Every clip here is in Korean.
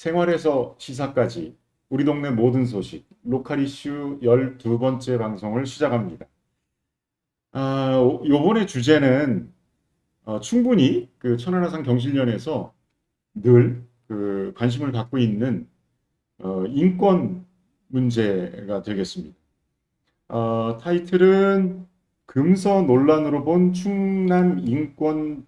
생활에서 시사까지 우리 동네 모든 소식 로컬 이슈 12번째 방송을 시작합니다. 요번에 주제는 충분히 그 천안함 경실련에서 늘 그 관심을 갖고 있는 인권 문제가 되겠습니다. 타이틀은 금서 논란으로 본 충남 인권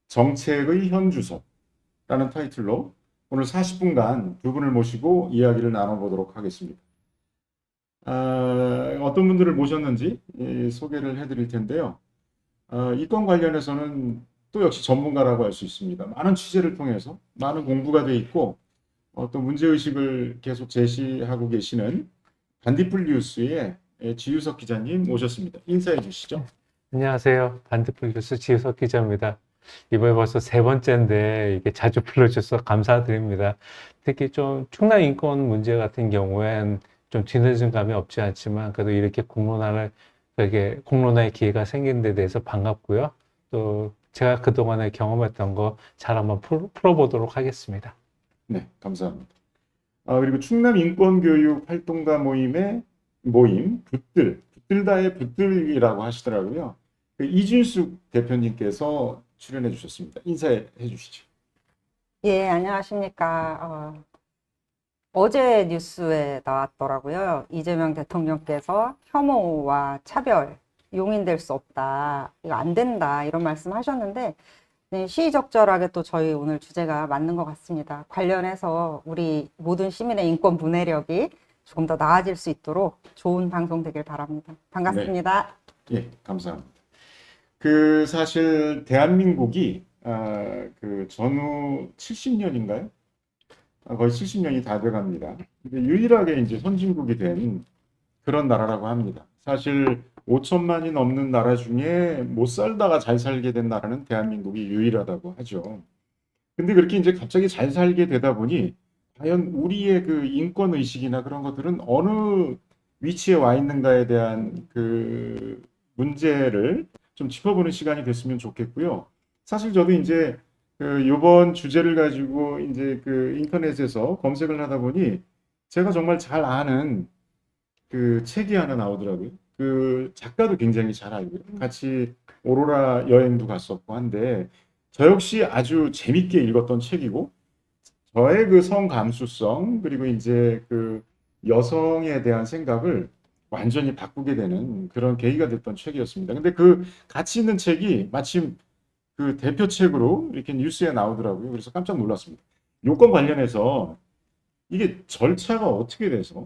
정책의 현주소라는 타이틀로 오늘 40분간 두 분을 모시고 이야기를 나눠보도록 하겠습니다. 어떤 분들을 모셨는지 소개를 해드릴 텐데요. 이 건 관련해서는 또 역시 전문가라고 할 수 있습니다. 많은 취재를 통해서 많은 공부가 돼 있고 또 문제의식을 계속 제시하고 계시는 반딧불 뉴스의 지유석 기자님 모셨습니다. 인사해 주시죠. 안녕하세요. 반딧불 뉴스 지우석 기자입니다. 이번에 벌써 세 번째인데 이게 자주 불러주셔서 감사드립니다. 특히 좀 충남 인권 문제 같은 경우엔 좀 뒤늦은 감이 없지 않지만 그래도 이렇게 공론화의 기회가 생긴 데 대해서 반갑고요. 또 제가 그동안에 경험했던 거 잘 한번 풀어보도록 하겠습니다. 네, 감사합니다. 그리고 충남 인권교육 활동가 모임 붙들다의 붙들이라고 하시더라고요. 그 이준숙 대표님께서 출연해 주셨습니다. 인사해 주시죠. 예, 안녕하십니까. 어제 뉴스에 나왔더라고요. 이재명 대통령께서 혐오와 차별, 용인될 수 없다. 이거 안 된다. 이런 말씀 하셨는데, 네, 시의적절하게 또 저희 오늘 주제가 맞는 것 같습니다. 관련해서 우리 모든 시민의 인권 문해력이 조금 더 나아질 수 있도록 좋은 방송 되길 바랍니다. 반갑습니다. 예, 감사합니다. 그 사실 대한민국이 그 전후 70년인가요? 거의 70년이 다 돼갑니다. 근데 유일하게 이제 선진국이 된 그런 나라라고 합니다. 사실 5천만이 넘는 나라 중에 못 살다가 잘 살게 된 나라는 대한민국이 유일하다고 하죠. 근데 그렇게 이제 갑자기 잘 살게 되다 보니 과연 우리의 그 인권 의식이나 그런 것들은 어느 위치에 와 있는가에 대한 그 문제를 좀 짚어보는 시간이 됐으면 좋겠고요. 사실 저도 이제 그 요번 주제를 가지고 이제 그 인터넷에서 검색을 하다 보니 제가 정말 잘 아는 그 책이 하나 나오더라고요. 그 작가도 굉장히 잘 알고요. 같이 오로라 여행도 갔었고 한데 저 역시 아주 재밌게 읽었던 책이고 저의 그 성감수성 그리고 이제 그 여성에 대한 생각을 완전히 바꾸게 되는 그런 계기가 됐던 책이었습니다. 근데 그 가치 있는 책이 마침 그 대표책으로 이렇게 뉴스에 나오더라고요. 그래서 깜짝 놀랐습니다. 요건 관련해서 이게 절차가 어떻게 돼서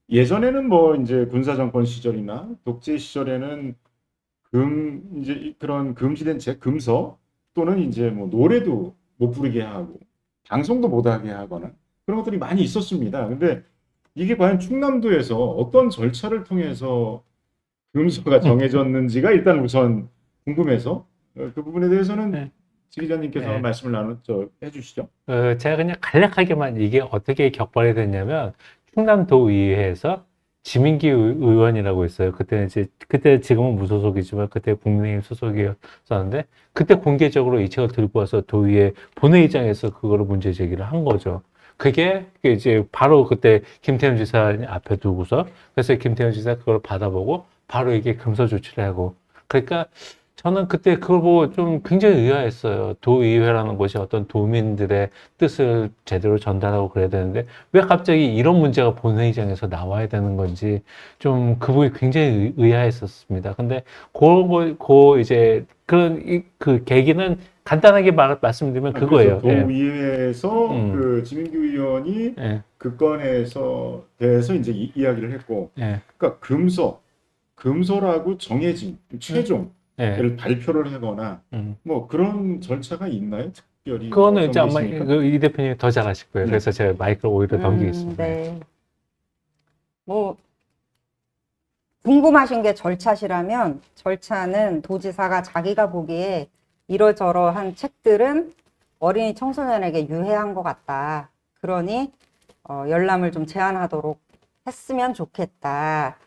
예전에는 뭐 이제 군사정권 시절이나 독재 시절에는 이제 그런 금지된 책, 금서 또는 이제 뭐 노래도 못 부르게 하고 방송도 못 하게 하거나 그런 것들이 많이 있었습니다. 근데 이게 과연 충남도에서 어떤 절차를 통해서 금서가 정해졌는지가 일단 우선 궁금해서 그 부분에 대해서는 네. 지 기자님께서 네. 말씀을 해주시죠. 제가 그냥 간략하게만 이게 어떻게 격발이 됐냐면 충남도의회에서 지민기 의원이라고 있어요. 그때 지금은 무소속이지만 그때 국민의힘 소속이었었는데 그때 공개적으로 이 책을 들고 와서 도의회 본회의장에서 그거를 문제 제기를 한 거죠. 그게 이제 바로 그때 김태현 지사 앞에 두고서 그래서 김태현 지사 그걸 받아보고 바로 이게 금서 조치를 하고 그러니까 저는 그때 그걸 보고 좀 굉장히 의아했어요. 도의회라는 곳이 어떤 도민들의 뜻을 제대로 전달하고 그래야 되는데 왜 갑자기 이런 문제가 본회의장에서 나와야 되는 건지 좀 그 부분이 굉장히 의아했었습니다. 근데 이제 그 계기는 간단하게 말씀드리면 그거예요. 그렇죠. 예. 도의회에서 그 지민규 의원이 예. 그 건에서 대해서 이제 이야기를 했고, 예. 그러니까 금소라고 정해진 최종을 예. 발표를 하거나 뭐 그런 절차가 있나요? 특별히 뭐 그거는 어떤 이제 게 아마 있습니까? 이 대표님이 더 잘 아실 거예요. 네. 그래서 제가 마이크를 오히려 넘기겠습니다. 네. 뭐, 궁금하신 게 절차시라면 절차는 도지사가 자기가 보기에 이러저러한 책들은 어린이 청소년에게 유해한 것 같다. 그러니 열람을 좀 제한하도록 했으면 좋겠다.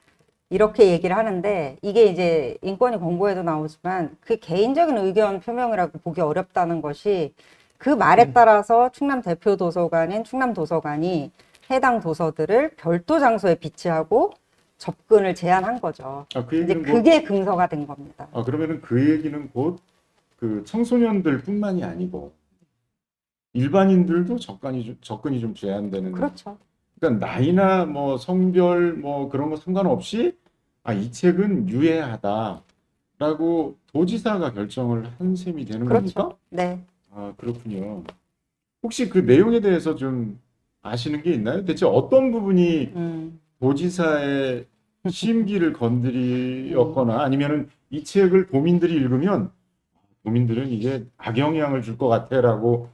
이렇게 얘기를 하는데 이게 이제 인권위 권고에도 나오지만 그 개인적인 의견 표명이라고 보기 어렵다는 것이 그 말에 따라서 충남 대표 도서관인 충남도서관이 해당 도서들을 별도 장소에 비치하고 접근을 제한한 거죠. 그 이제 얘기는 그게 금서가 된 겁니다. 그러면은 그 얘기는 곧 그 청소년들뿐만이 아니고 일반인들도 접근이 좀 제한되는. 그렇죠. 그러니까 나이나 뭐 성별 뭐 그런 거 상관없이 이 책은 유해하다라고 도지사가 결정을 한 셈이 되는 그렇죠. 겁니까? 네. 그렇군요. 혹시 그 내용에 대해서 좀 아시는 게 있나요? 대체 어떤 부분이 도지사의 심기를 건드리었거나 아니면은 이 책을 도민들이 읽으면 도민들은 이게 악영향을 줄 것 같아라고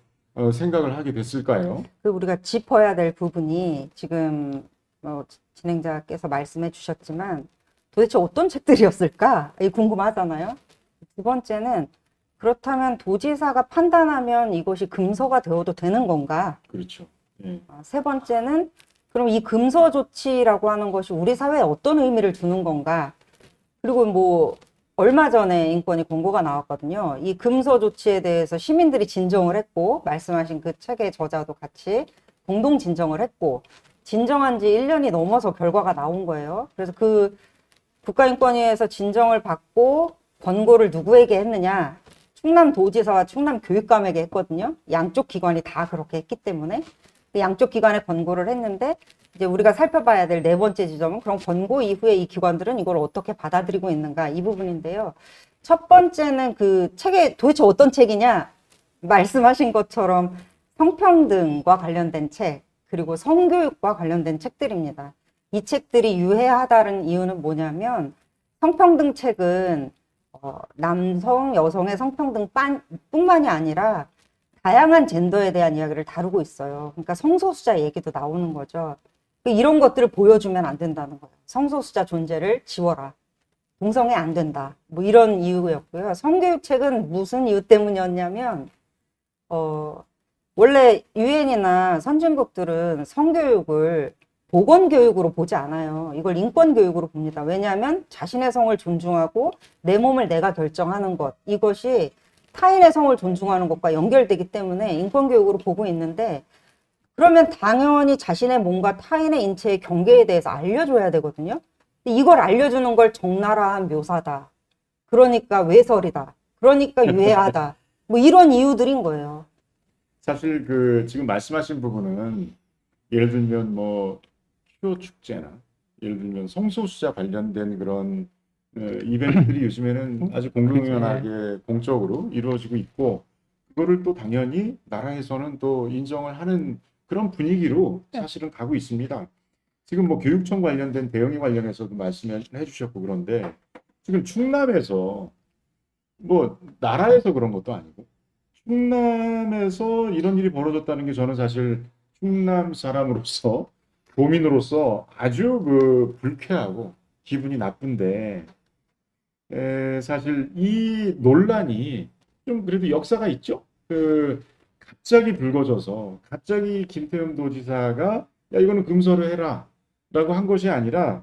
생각을 하게 됐을까요? 그 우리가 짚어야 될 부분이 지금 진행자께서 말씀해 주셨지만 도대체 어떤 책들이었을까? 이 궁금하잖아요. 두 번째는 그렇다면 도지사가 판단하면 이것이 금서가 되어도 되는 건가? 그렇죠. 예. 세 번째는 그럼 이 금서 조치라고 하는 것이 우리 사회에 어떤 의미를 두는 건가? 그리고 뭐 얼마 전에 인권위 공고가 나왔거든요. 이 금서 조치에 대해서 시민들이 진정을 했고 말씀하신 그 책의 저자도 같이 공동 진정을 했고 진정한 지 1년이 넘어서 결과가 나온 거예요. 그래서 그 국가인권위에서 진정을 받고 권고를 누구에게 했느냐? 충남도지사와 충남교육감에게 했거든요. 양쪽 기관이 다 그렇게 했기 때문에 그 양쪽 기관에 권고를 했는데 이제 우리가 살펴봐야 될 네 번째 지점은 그럼 권고 이후에 이 기관들은 이걸 어떻게 받아들이고 있는가 이 부분인데요. 첫 번째는 그 책에 도대체 어떤 책이냐? 말씀하신 것처럼 성평등과 관련된 책 그리고 성교육과 관련된 책들입니다. 이 책들이 유해하다는 이유는 뭐냐면 성평등 책은 남성, 여성의 성평등 뿐만이 아니라 다양한 젠더에 대한 이야기를 다루고 있어요. 그러니까 성소수자 얘기도 나오는 거죠. 이런 것들을 보여주면 안 된다는 거예요. 성소수자 존재를 지워라. 동성애 안 된다. 뭐 이런 이유였고요. 성교육책은 무슨 이유 때문이었냐면 원래 유엔이나 선진국들은 성교육을 보건교육으로 보지 않아요. 이걸 인권교육으로 봅니다. 왜냐하면 자신의 성을 존중하고 내 몸을 내가 결정하는 것 이것이 타인의 성을 존중하는 것과 연결되기 때문에 인권교육으로 보고 있는데 그러면 당연히 자신의 몸과 타인의 인체의 경계에 대해서 알려줘야 되거든요. 근데 이걸 알려주는 걸 적나라한 묘사다. 그러니까 외설이다. 그러니까 유해하다. 뭐 이런 이유들인 거예요. 사실 그 지금 말씀하신 부분은 예를 들면 뭐 휴 축제나 예를 들면 성소수자 관련된 그런 이벤트들이 요즘에는 아주 공공연하게 공적으로 이루어지고 있고 그거를 또 당연히 나라에서는 또 인정을 하는 그런 분위기로 사실은 가고 있습니다. 지금 뭐 교육청 관련된 대응에 관련해서도 말씀해 주셨고 그런데 지금 충남에서 뭐 나라에서 그런 것도 아니고 충남에서 이런 일이 벌어졌다는 게 저는 사실 충남 사람으로서 도민으로서 아주 그 불쾌하고 기분이 나쁜데 사실 이 논란이 좀 그래도 역사가 있죠. 그 갑자기 불거져서 갑자기 김태흠 도지사가 야 이거는 금서를 해라라고 한 것이 아니라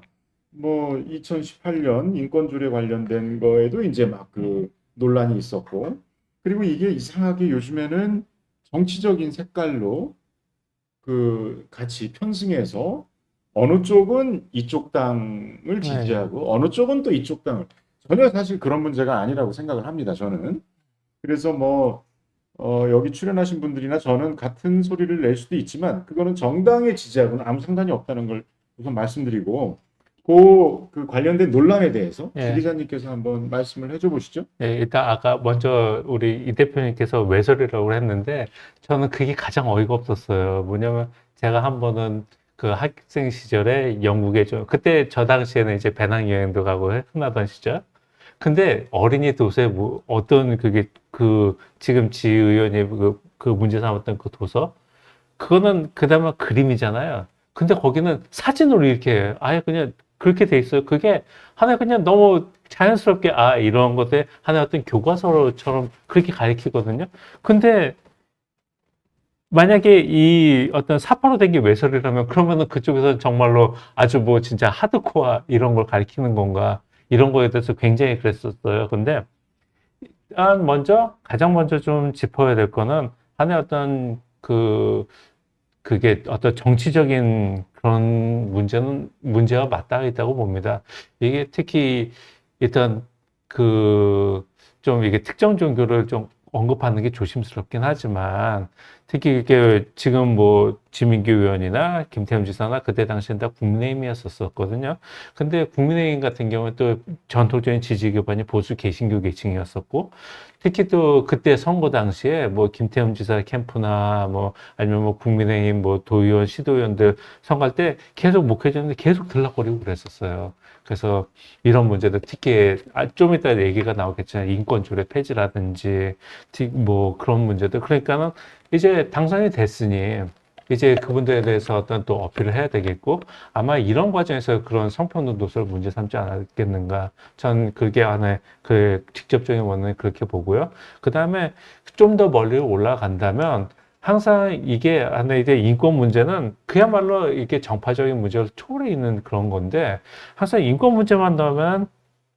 뭐 2018년 인권조례 관련된 거에도 이제 막 그 논란이 있었고 그리고 이게 이상하게 요즘에는 정치적인 색깔로 그 같이 편승해서 어느 쪽은 이쪽 당을 지지하고 어느 쪽은 또 이쪽 당을 전혀 사실 그런 문제가 아니라고 생각을 합니다. 저는 그래서 뭐 여기 출연하신 분들이나 저는 같은 소리를 낼 수도 있지만 그거는 정당의 지지하고는 아무 상관이 없다는 걸 우선 말씀드리고 그 관련된 논란에 대해서 주 기자님께서 한번 말씀을 해줘 보시죠. 네, 일단 아까 먼저 우리 이 대표님께서 외설이라고 했는데 저는 그게 가장 어이가 없었어요. 뭐냐면 제가 한 번은 그 학생 시절에 영국에 그때 저 당시에는 이제 배낭여행도 가고 흔하던 시절. 근데 어린이 도서에 뭐 어떤 그게 그 지금 지의원이 그 문제 삼았던 그 도서 그거는 그나마 그림이잖아요. 근데 거기는 사진으로 이렇게 아예 그냥 그렇게 돼 있어요. 그게 하나 그냥 너무 자연스럽게 이런 것에 하나 어떤 교과서처럼 그렇게 가르치거든요. 근데 만약에 이 어떤 사파로 된 게 외설이라면 그러면은 그쪽에서는 정말로 아주 뭐 진짜 하드코어 이런 걸 가르치는 건가 이런 거에 대해서 굉장히 그랬었어요. 근데 가장 먼저 좀 짚어야 될 거는 안에 어떤 그게 어떤 정치적인 그런 문제와 맞닿아 있다고 봅니다. 이게 특히 일단 좀 이게 특정 종교를 좀 언급하는 게 조심스럽긴 하지만 특히 이게 지금 뭐 지민규 의원이나 김태흠 지사나 그때 당시엔 다 국민의힘이었었거든요. 근데 국민의힘 같은 경우는 또 전통적인 지지 기반이 보수 개신교 계층이었었고 특히 또 그때 선거 당시에 뭐 김태흠 지사 캠프나 뭐 아니면 뭐 국민의힘 뭐 도의원, 시도의원들 선거할 때 계속 목회자인데 계속 들락거리고 그랬었어요. 그래서 이런 문제들 특히 좀 이따 얘기가 나오겠지만 인권조례 폐지라든지 뭐 그런 문제들 그러니까는 이제 당선이 됐으니 이제 그분들에 대해서 어떤 또 어필을 해야 되겠고 아마 이런 과정에서 그런 성평등도서를 문제 삼지 않았겠는가 전 그게 안에 그 직접적인 원인을 그렇게 보고요. 그 다음에 좀 더 멀리 올라간다면 항상 이게 안에 이제 인권 문제는 그야말로 이게 정파적인 문제를 초월해 있는 그런 건데 항상 인권 문제만 나오면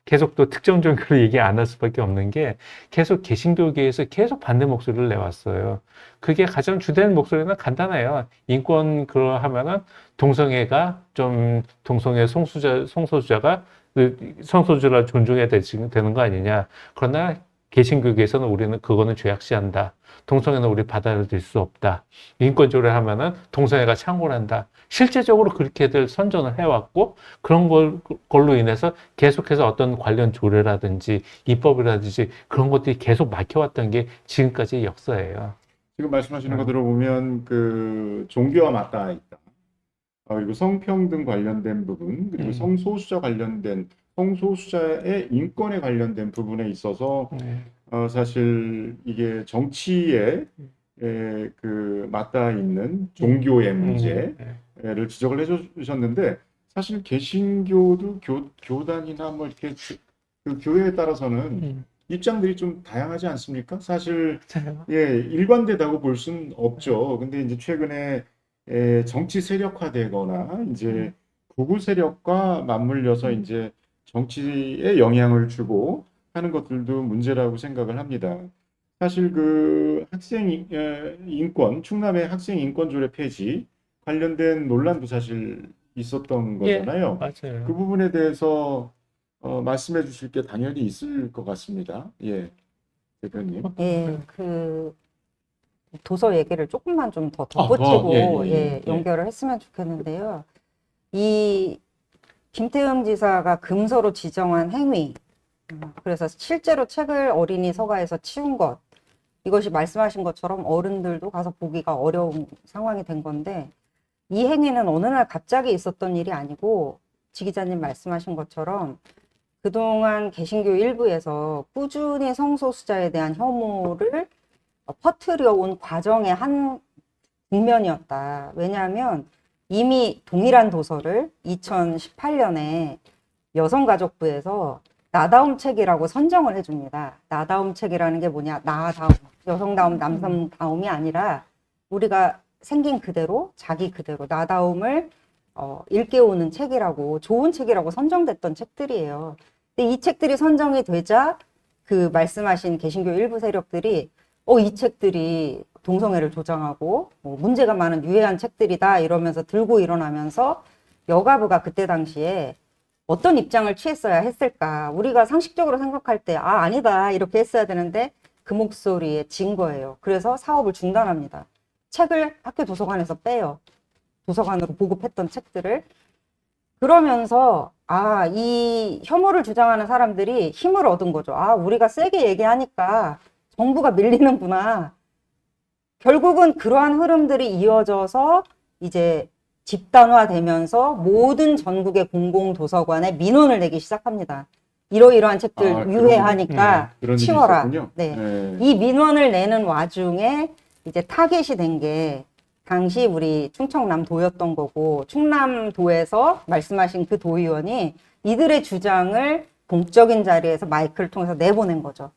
계속 또 특정 종교를 얘기 안 할 수밖에 없는 게 계속 개신교계에서 계속 반대 목소리를 내왔어요. 그게 가장 주된 목소리는 간단해요. 인권 그러하면은 동성애가 좀 동성애 성소수자가 성소수자를 존중해야 되는 거 아니냐. 그러나 개신교계에서는 우리는 그거는 죄악시한다. 동성애는 우리 받아들일 수 없다. 인권조례 하면은 동성애가 창궐한다. 실제적으로 그렇게들 선전을 해왔고 그런 걸로 인해서 계속해서 어떤 관련 조례라든지 입법이라든지 그런 것들이 계속 막혀왔던 게 지금까지의 역사예요. 지금 말씀하시는 거 들어보면 그 종교와 맞닿아 있다. 그리고 성평등 관련된 부분, 그리고 성소수자 관련된 성소수자의 인권에 관련된 부분에 있어서 사실 이게 정치에 그 맞닿아 있는 종교의 문제를 지적을 해주셨는데 사실 개신교도 교단이나 뭐 이렇게 그 교회에 따라서는 입장들이 좀 다양하지 않습니까? 사실 일관되다고 볼 수는 없죠. 근데 이제 최근에 정치 세력화되거나 이제 극우 세력과 맞물려서 이제 정치에 영향을 주고 하는 것들도 문제라고 생각을 합니다. 사실 그 학생 인권, 충남의 학생 인권 조례 폐지 관련된 논란도 사실 있었던 거잖아요. 맞아요. 그 부분에 대해서 말씀해 주실 게 당연히 있을 것 같습니다. 예, 대표님. 예, 그 도서 얘기를 조금만 좀 더 덧붙이고 연결을 했으면 좋겠는데요. 이 김태흠 지사가 금서로 지정한 행위, 그래서 실제로 책을 어린이 서가에서 치운 것, 이것이 말씀하신 것처럼 어른들도 가서 보기가 어려운 상황이 된 건데 이 행위는 어느 날 갑자기 있었던 일이 아니고 지 기자님 말씀하신 것처럼 그동안 개신교 일부에서 꾸준히 성소수자에 대한 혐오를 퍼뜨려 온 과정의 한 국면이었다. 왜냐하면 이미 동일한 도서를 2018년에 여성가족부에서 나다움 책이라고 선정을 해줍니다. 나다움 책이라는 게 뭐냐? 나다움, 여성다움, 남성다움이 아니라 우리가 생긴 그대로, 자기 그대로 나다움을 일깨우는 책이라고, 좋은 책이라고 선정됐던 책들이에요. 근데 이 책들이 선정이 되자 그 말씀하신 개신교 일부 세력들이 이 책들이 동성애를 조장하고 문제가 많은 유해한 책들이다 이러면서 들고 일어나면서 여가부가 그때 당시에 어떤 입장을 취했어야 했을까? 우리가 상식적으로 생각할 때 아니다 이렇게 했어야 되는데 그 목소리에 진 거예요. 그래서 사업을 중단합니다. 책을 학교 도서관에서 빼요. 도서관으로 보급했던 책들을. 그러면서 이 혐오를 주장하는 사람들이 힘을 얻은 거죠. 우리가 세게 얘기하니까 정부가 밀리는구나. 결국은 그러한 흐름들이 이어져서 이제 집단화되면서 모든 전국의 공공도서관에 민원을 내기 시작합니다. 이러이러한 책들 유해하니까 치워라. 이 민원을 내는 와중에 이제 타겟이 된 게 당시 우리 충청남도였던 거고 충남도에서 말씀하신 그 도의원이 이들의 주장을 공적인 자리에서 마이크를 통해서 내보낸 거죠.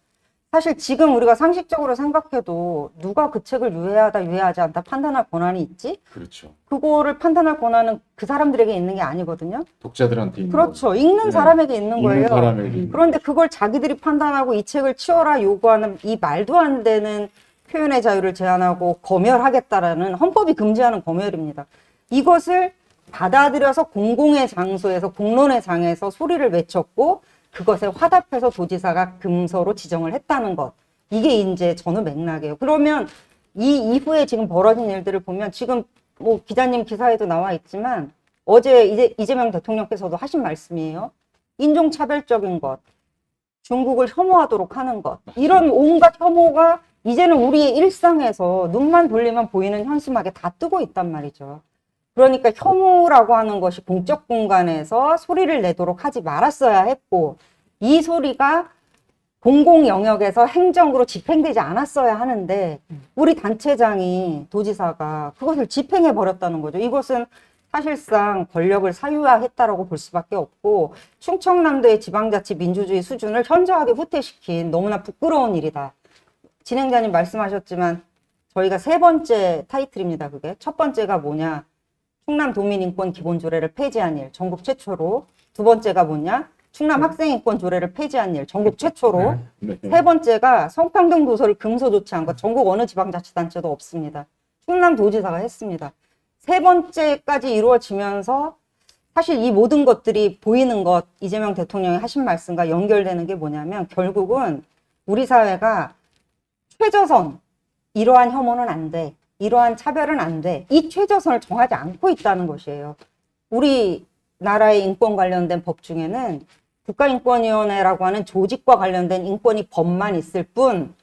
사실 지금 우리가 상식적으로 생각해도 누가 그 책을 유해하다 유해하지 않다 판단할 권한이 있지? 그렇죠. 그거를 판단할 권한은 그 사람들에게 있는 게 아니거든요. 독자들한테 있는 그렇죠. 거죠. 읽는 사람에게 있는 거예요. 사람에게 그런데 그걸 자기들이 판단하고 이 책을 치워라 요구하는 이 말도 안 되는 표현의 자유를 제한하고 검열하겠다라는 헌법이 금지하는 검열입니다. 이것을 받아들여서 공공의 장소에서 공론의 장에서 소리를 외쳤고 그것에 화답해서 도지사가 금서로 지정을 했다는 것. 이게 이제 전후 맥락이에요. 그러면 이 이후에 지금 벌어진 일들을 보면 지금 뭐 기자님 기사에도 나와 있지만 어제 이재명 대통령께서도 하신 말씀이에요. 인종차별적인 것, 중국을 혐오하도록 하는 것. 이런 온갖 혐오가 이제는 우리의 일상에서 눈만 돌리면 보이는 현수막에 다 뜨고 있단 말이죠. 그러니까 혐오라고 하는 것이 공적 공간에서 소리를 내도록 하지 말았어야 했고 이 소리가 공공 영역에서 행정으로 집행되지 않았어야 하는데 우리 단체장이 도지사가 그것을 집행해 버렸다는 거죠. 이것은 사실상 권력을 사유화했다라고 볼 수밖에 없고 충청남도의 지방자치 민주주의 수준을 현저하게 후퇴시킨 너무나 부끄러운 일이다. 진행자님 말씀하셨지만 저희가 세 번째 타이틀입니다. 그게 첫 번째가 뭐냐? 충남 도민인권 기본조례를 폐지한 일, 전국 최초로. 두 번째가 뭐냐? 충남 학생인권 조례를 폐지한 일, 전국 최초로. 네. 세 번째가 성평등 도서를 금서 조치한 것, 전국 어느 지방자치단체도 없습니다. 충남도지사가 했습니다. 세 번째까지 이루어지면서 사실 이 모든 것들이 보이는 것, 이재명 대통령이 하신 말씀과 연결되는 게 뭐냐면 결국은 우리 사회가 최저선, 이러한 혐오는 안 돼, 이러한 차별은 안 돼, 이 최저선을 정하지 않고 있다는 것이에요. 우리나라의 인권 관련된 법 중에는 국가인권위원회라고 하는 조직과 관련된 인권위 법만 있을 뿐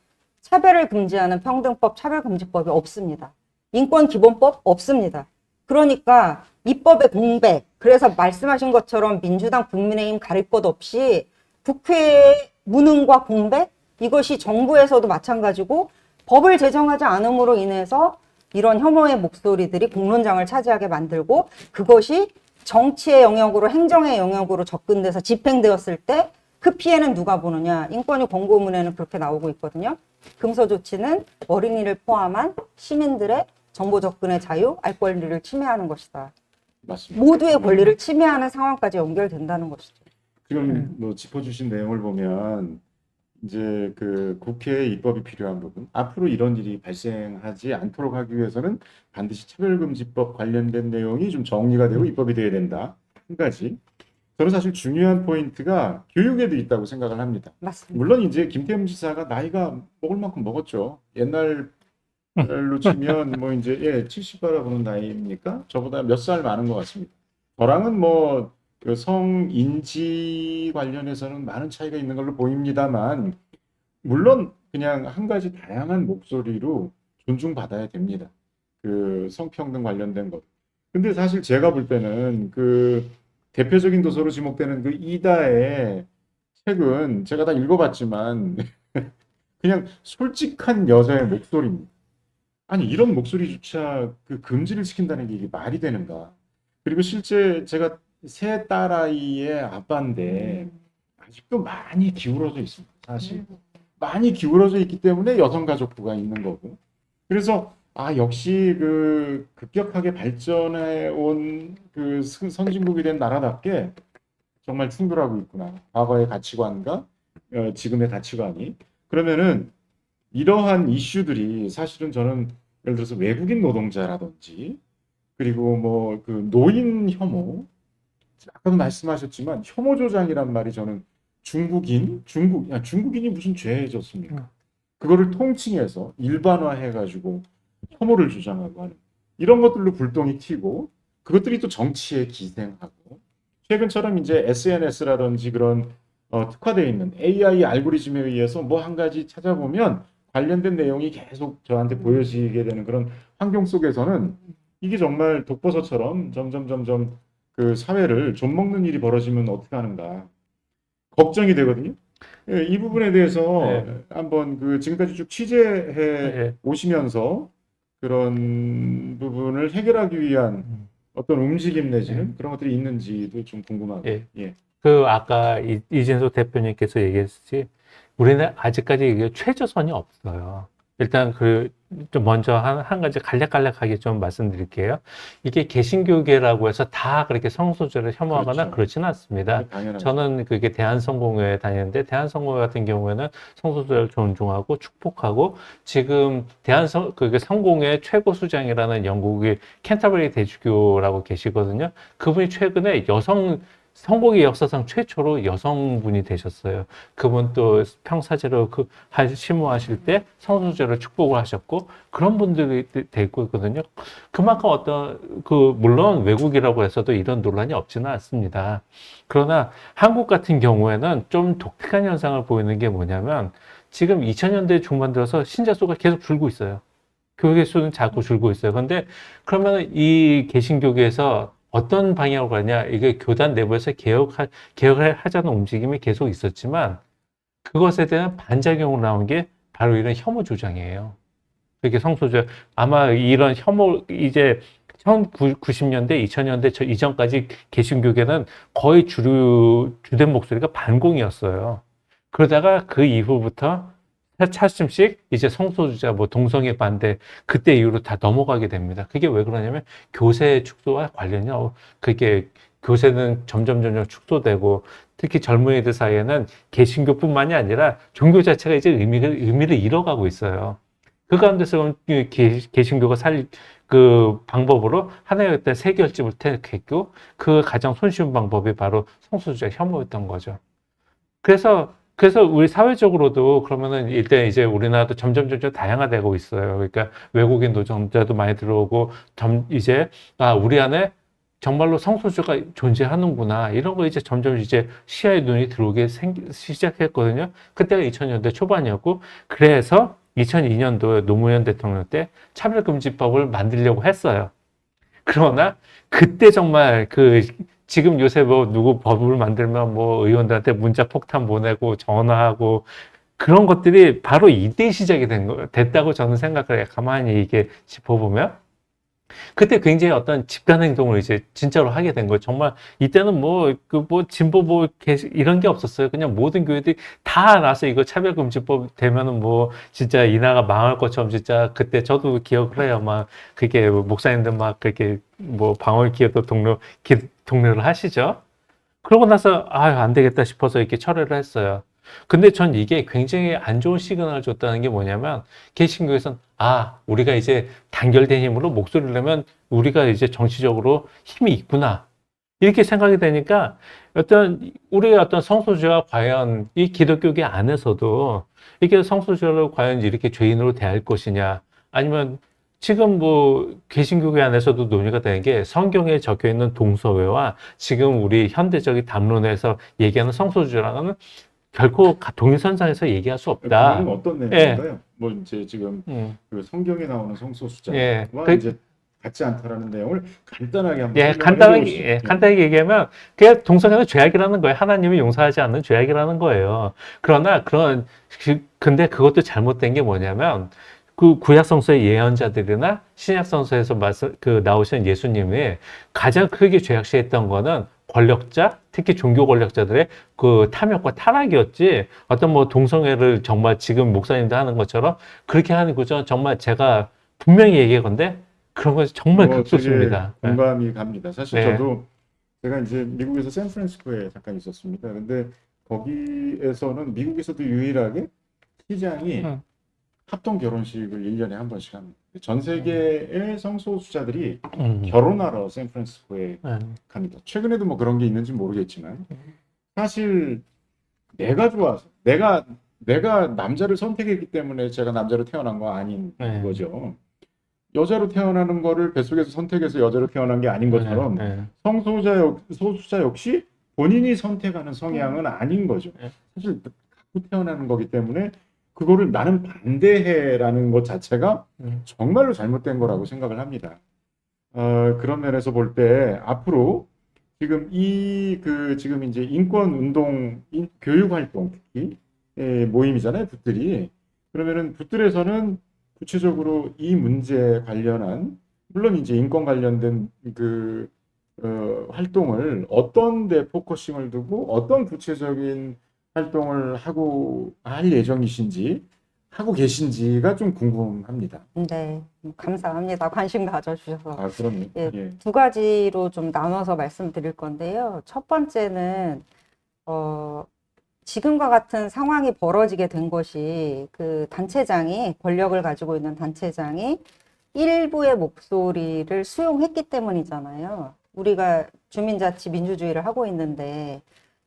차별을 금지하는 평등법, 차별금지법이 없습니다. 인권기본법 없습니다. 그러니까 입법의 공백, 그래서 말씀하신 것처럼 민주당, 국민의힘 가릴 것 없이 국회의 무능과 공백, 이것이 정부에서도 마찬가지고 법을 제정하지 않음으로 인해서 이런 혐오의 목소리들이 공론장을 차지하게 만들고 그것이 정치의 영역으로 행정의 영역으로 접근돼서 집행되었을 때 그 피해는 누가 보느냐. 인권위 권고문에는 그렇게 나오고 있거든요. 금서 조치는 어린이를 포함한 시민들의 정보 접근의 자유, 알 권리를 침해하는 것이다. 맞습니다. 모두의 권리를 침해하는 상황까지 연결된다는 것이죠. 지금 뭐 짚어주신 내용을 보면 이제 그 국회의 입법이 필요한 부분, 앞으로 이런 일이 발생하지 않도록 하기 위해서는 반드시 차별금지법 관련된 내용이 좀 정리가 되고 입법이 돼야 된다. 한 가지. 저는 사실 중요한 포인트가 교육에도 있다고 생각을 합니다. 맞습니다. 물론 이제 김태흠 지사가 나이가 먹을 만큼 먹었죠. 옛날로 치면 뭐 이제 70바라 보는 나이입니까? 저보다 몇 살 많은 것 같습니다. 저랑은 뭐 그 성인지 관련해서는 많은 차이가 있는 걸로 보입니다만 물론 그냥 한 가지 다양한 목소리로 존중받아야 됩니다. 그 성평등 관련된 것. 근데 사실 제가 볼 때는 그 대표적인 도서로 지목되는 그 이다의 책은 제가 다 읽어봤지만 그냥 솔직한 여자의 목소리입니다. 아니 이런 목소리조차 그 금지를 시킨다는 게 이게 말이 되는가? 그리고 실제 제가 세 딸아이의 아빠인데 아직도 많이 기울어져 있습니다. 사실 많이 기울어져 있기 때문에 여성가족부가 있는 거고. 그래서 역시 그 급격하게 발전해 온 그 선진국이 된 나라답게 정말 충돌하고 있구나. 과거의 가치관과 지금의 가치관이. 그러면은 이러한 이슈들이 사실은 저는 예를 들어서 외국인 노동자라든지 그리고 뭐 그 노인 혐오, 아까도 말씀하셨지만 혐오 조장이란 말이 저는 중국인이 무슨 죄졌습니까? 그거를 통칭해서 일반화해가지고 혐오를 주장하고 하는 이런 것들로 불똥이 튀고 그것들이 또 정치에 기생하고 최근처럼 이제 SNS라든지 그런 특화되어 있는 AI 알고리즘에 의해서 뭐 한 가지 찾아보면 관련된 내용이 계속 저한테 보여지게 되는 그런 환경 속에서는 이게 정말 독버섯처럼 점점 그 사회를 좀먹는 일이 벌어지면 어떻게 하는가 걱정이 되거든요. 예, 이 부분에 대해서 한번 그 지금까지 쭉 취재해 오시면서 그런 부분을 해결하기 위한 어떤 움직임 내지는 그런 것들이 있는지도 좀 궁금하고. 예. 그 아까 이진석 대표님께서 얘기했듯이 우리는 아직까지 이게 최저선이 없어요. 일단 좀 먼저 한 가지 간략간략하게 좀 말씀드릴게요. 이게 개신교계라고 해서 다 그렇게 성소수자를 혐오하거나 그렇죠. 그렇지는 않습니다. 당연하죠. 저는 그게 대한성공회에 다니는데 대한성공회 같은 경우에는 성소수자를 존중하고 축복하고 지금 그게 성공회 최고 수장이라는 영국의 캔터버리 대주교라고 계시거든요. 그분이 최근에 성공의 역사상 최초로 여성분이 되셨어요. 그분 또 평사제로 심호하실 때 성소수자를 축복을 하셨고 그런 분들이 되고 있거든요. 그만큼 물론 외국이라고 해서도 이런 논란이 없지는 않습니다. 그러나 한국 같은 경우에는 좀 독특한 현상을 보이는 게 뭐냐면 지금 2000년대 중반 들어서 신자 수가 계속 줄고 있어요. 교회 수는 자꾸 줄고 있어요. 그런데 그러면 이 개신교계에서 어떤 방향으로 가냐? 이게 교단 내부에서 개혁을 하자는 움직임이 계속 있었지만 그것에 대한 반작용으로 나온 게 바로 이런 혐오 주장이에요. 이렇게 성소수자 아마 이런 혐오 이제 1990년대, 2000년대 이전까지 개신교계는 거의 주된 목소리가 반공이었어요. 그러다가 그 이후부터 차츰씩 이제 성소수자, 동성애 반대 그때 이후로 다 넘어가게 됩니다. 그게 왜 그러냐면 교세 축소와 관련이 그게 교세는 점점 축소되고 특히 젊은이들 사이에는 개신교뿐만이 아니라 종교 자체가 이제 의미를 잃어가고 있어요. 그 가운데서 개신교가 그 방법으로 하나의 어떤 세 결집을 택했고 그 가장 손쉬운 방법이 바로 성소수자 혐오였던 거죠. 그래서 우리 사회적으로도 그러면은 일단 이제 우리나라도 점점 다양화되고 있어요. 그러니까 외국인 노동자도 많이 들어오고 이제 우리 안에 정말로 성소수자가 존재하는구나 이런 거 이제 점점 이제 시야에 눈이 들어오게 시작했거든요. 그때가 2000년대 초반이었고 그래서 2002년도에 노무현 대통령 때 차별금지법을 만들려고 했어요. 그러나 그때 정말 지금 요새 누구 법을 만들면 의원들한테 문자 폭탄 보내고 전화하고 그런 것들이 바로 이때 시작이 됐다고 저는 생각을 해요. 가만히 이게 짚어보면. 그때 굉장히 어떤 집단 행동을 이제 진짜로 하게 된 거예요. 정말 이때는 진보 이런 게 없었어요. 그냥 모든 교회들이 다 나서 이거 차별금지법 되면은 진짜 이 나라가 망할 것처럼 진짜 그때 저도 기억을 해요. 그게 목사님들 그렇게 방울 기업도 독려를 하시죠. 그러고 나서 안 되겠다 싶어서 이렇게 철회를 했어요. 근데 전 이게 굉장히 안 좋은 시그널을 줬다는 게 뭐냐면 개신교에서는 우리가 이제 단결된 힘으로 목소리를 내면 우리가 이제 정치적으로 힘이 있구나 이렇게 생각이 되니까 우리의 어떤 성소수자가 과연 이 기독교계 안에서도 이렇게 성소수자를 과연 이렇게 죄인으로 대할 것이냐 아니면 지금 개신교계 안에서도 논의가 되는 게 성경에 적혀 있는 동서회와 지금 우리 현대적인 담론에서 얘기하는 성소수자랑은 결코 동일선상에서 얘기할 수 없다. 그건 어떤 내용인가요? 이제 지금 그 성경에 나오는 성소수자와 이제 같지 않다라는 내용을 간단하게 한번 설명해 주시죠. 간단하게 얘기하면 그게 동성애는 죄악이라는 거예요. 하나님이 용서하지 않는 죄악이라는 거예요. 근데 그것도 잘못된 게 뭐냐면 그 구약성서의 예언자들이나 신약성서에서 나오신 예수님이 가장 크게 죄악시했던 거는 권력자, 특히 종교 권력자들의 그 탐욕과 타락이었지, 동성애를 정말 지금 목사님도 하는 것처럼 그렇게 하는 거죠. 정말 제가 분명히 얘기하건데, 그런 것이 정말 극소수입니다. 공감이 갑니다. 사실 저도 제가 이제 미국에서 샌프란시스코에 잠깐 있었습니다. 근데 거기에서는 미국에서도 유일하게 시장이 합동 결혼식을 1년에 한 번씩 합니다. 전 세계의 성소수자들이 결혼하러 샌프란시스코에 갑니다. 최근에도 그런 게 있는지 모르겠지만 사실 내가 좋아서 내가 남자를 선택했기 때문에 제가 남자로 태어난 거 아닌 거죠. 여자로 태어나는 거를 뱃속에서 선택해서 여자로 태어난 게 아닌 것처럼 성소수자 역시 본인이 선택하는 성향은 아닌 거죠. 사실 갖고 태어나는 거기 때문에 그거를 나는 반대해라는 것 자체가 정말로 잘못된 거라고 생각을 합니다. 그런 면에서 볼 때 앞으로 지금 지금 이제 인권 운동, 교육 활동 특히 모임이잖아요, 붓들이. 그러면은 붓들에서는 구체적으로 이 문제 관련한 물론 이제 인권 관련된 활동을 어떤 데 포커싱을 두고 어떤 구체적인 활동을 하고 할 예정이신지 하고 계신지가 좀 궁금합니다. 네, 감사합니다. 관심 가져주셔서. 아, 그럼요. 예, 예. 두 가지로 좀 나눠서 말씀드릴 건데요. 첫 번째는, 지금과 같은 상황이 벌어지게 된 것이 그 단체장이, 권력을 가지고 있는 단체장이 일부의 목소리를 수용했기 때문이잖아요. 우리가 주민자치 민주주의를 하고 있는데,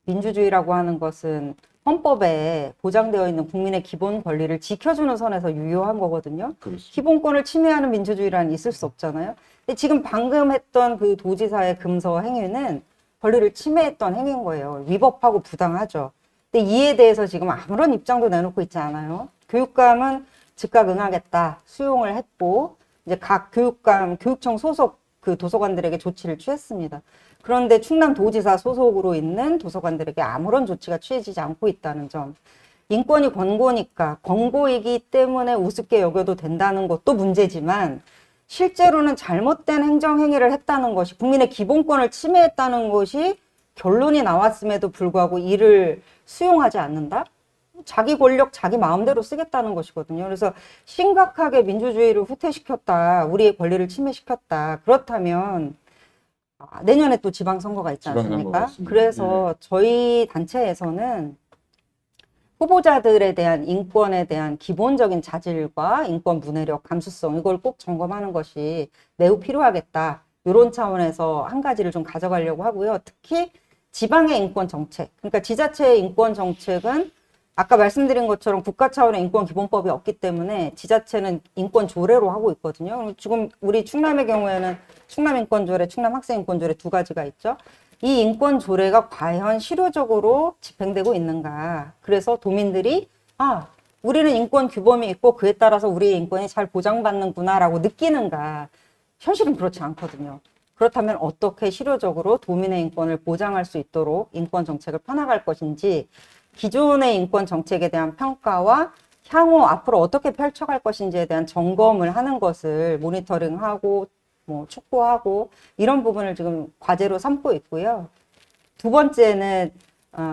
민주주의라고 하는 것은 헌법에 보장되어 있는 국민의 기본 권리를 지켜주는 선에서 유효한 거거든요. 그렇죠. 기본권을 침해하는 민주주의란 있을 수 없잖아요. 근데 지금 방금 했던 그 도지사의 금서 행위는 권리를 침해했던 행위인 거예요. 위법하고 부당하죠. 근데 이에 대해서 지금 아무런 입장도 내놓고 있지 않아요. 교육감은 즉각 응하겠다 수용을 했고, 이제 각 교육감, 교육청 소속 그 도서관들에게 조치를 취했습니다. 그런데 충남도지사 소속으로 있는 도서관들에게 아무런 조치가 취해지지 않고 있다는 점. 인권이 권고니까, 권고이기 때문에 우습게 여겨도 된다는 것도 문제지만, 실제로는 잘못된 행정행위를 했다는 것이, 국민의 기본권을 침해했다는 것이 결론이 나왔음에도 불구하고 이를 수용하지 않는다? 자기 권력, 자기 마음대로 쓰겠다는 것이거든요. 그래서 심각하게 민주주의를 후퇴시켰다, 우리의 권리를 침해시켰다. 그렇다면, 내년에 또 지방선거가 있지 지방선거가 않습니까? 있습니다. 그래서 저희 단체에서는 후보자들에 대한 인권에 대한 기본적인 자질과 인권 문해력, 감수성, 이걸 꼭 점검하는 것이 매우 필요하겠다. 이런 차원에서 한 가지를 좀 가져가려고 하고요. 특히 지방의 인권 정책, 그러니까 지자체의 인권 정책은 아까 말씀드린 것처럼 국가 차원의 인권기본법이 없기 때문에 지자체는 인권 조례로 하고 있거든요. 지금 우리 충남의 경우에는 충남인권조례, 충남학생인권조례 두 가지가 있죠. 이 인권조례가 과연 실효적으로 집행되고 있는가. 그래서 도민들이 우리는 인권 규범이 있고 그에 따라서 우리의 인권이 잘 보장받는구나라고 느끼는가. 현실은 그렇지 않거든요. 그렇다면 어떻게 실효적으로 도민의 인권을 보장할 수 있도록 인권 정책을 펴나갈 것인지, 기존의 인권 정책에 대한 평가와 향후 앞으로 어떻게 펼쳐갈 것인지에 대한 점검을 하는 것을 모니터링하고 촉구하고 이런 부분을 지금 과제로 삼고 있고요. 두 번째는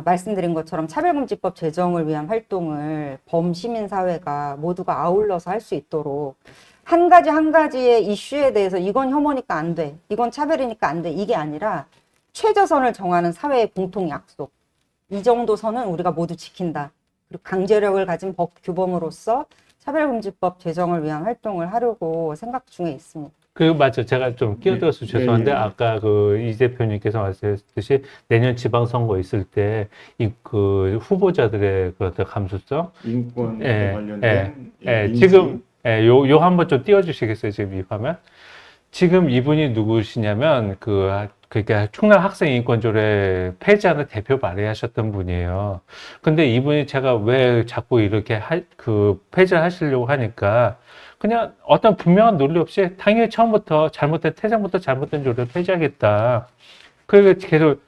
말씀드린 것처럼 차별금지법 제정을 위한 활동을 범시민사회가 모두가 아울러서 할 수 있도록 한 가지 한 가지의 이슈에 대해서 이건 혐오니까 안 돼, 이건 차별이니까 안 돼, 이게 아니라 최저선을 정하는 사회의 공통 약속. 이 정도 선은 우리가 모두 지킨다. 그리고 강제력을 가진 법 규범으로서 차별금지법 제정을 위한 활동을 하려고 생각 중에 있습니다. 맞죠. 제가 좀 끼어들어서 네, 죄송한데, 네, 네. 아까 이 대표님께서 말씀하셨듯이 내년 지방선거 있을 때, 그 후보자들의 그 어떤 감수성, 인권과 예, 관련된 인지. 지금, 요 한번 좀 띄워주시겠어요, 지금 이 화면? 지금 이분이 누구시냐면, 그러니까 충남 학생인권조례 폐지하는 대표 발의하셨던 분이에요. 근데 이분이 제가 왜 자꾸 이렇게 폐지를 하시려고 하니까, 그냥 어떤 분명한 논리 없이 당연히 처음부터 태생부터 잘못된 조례를 폐지하겠다. 그리고 계속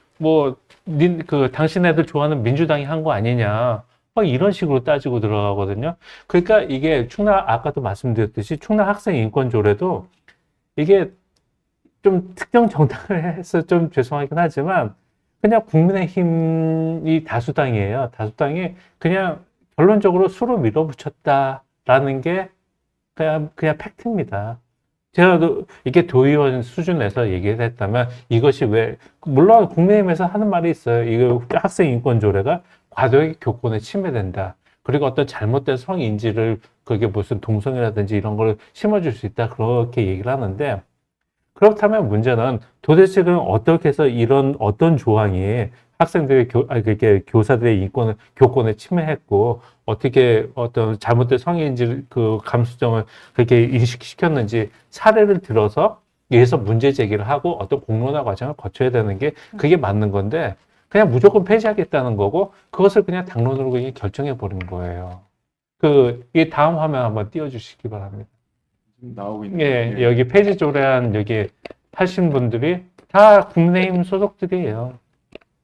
당신 애들 좋아하는 민주당이 한 거 아니냐. 이런 식으로 따지고 들어가거든요. 그러니까 이게 아까도 말씀드렸듯이 충남 학생인권조례도 이게 좀 특정 정당을 해서 좀 죄송하긴 하지만 그냥 국민의힘이 다수당이에요. 다수당이 그냥 결론적으로 수로 밀어붙였다라는 게 그냥 팩트입니다. 제가 이게 도의원 수준에서 얘기를 했다면 이것이 물론 국민의힘에서 하는 말이 있어요. 이거 학생인권조례가 과도하게 교권에 침해된다. 그리고 어떤 잘못된 성인지를 그게 무슨 동성이라든지 이런 걸 심어줄 수 있다. 그렇게 얘기를 하는데 그렇다면 문제는 도대체 그럼 어떻게 해서 어떤 조항이 학생들의 교사들의 교권을 침해했고 어떻게 어떤 잘못된 성인지 그 감수성을 그렇게 인식시켰는지 사례를 들어서 여기서 문제 제기를 하고 어떤 공론화 과정을 거쳐야 되는 게 그게 맞는 건데 그냥 무조건 폐지하겠다는 거고 그것을 그냥 당론으로 그냥 결정해 버린 거예요. 이 다음 화면 한번 띄워주시기 바랍니다. 나오고 있는 예, 거예요. 여기 폐지 조례안 여기 하신 분들이 다 국민의힘 소속들이에요.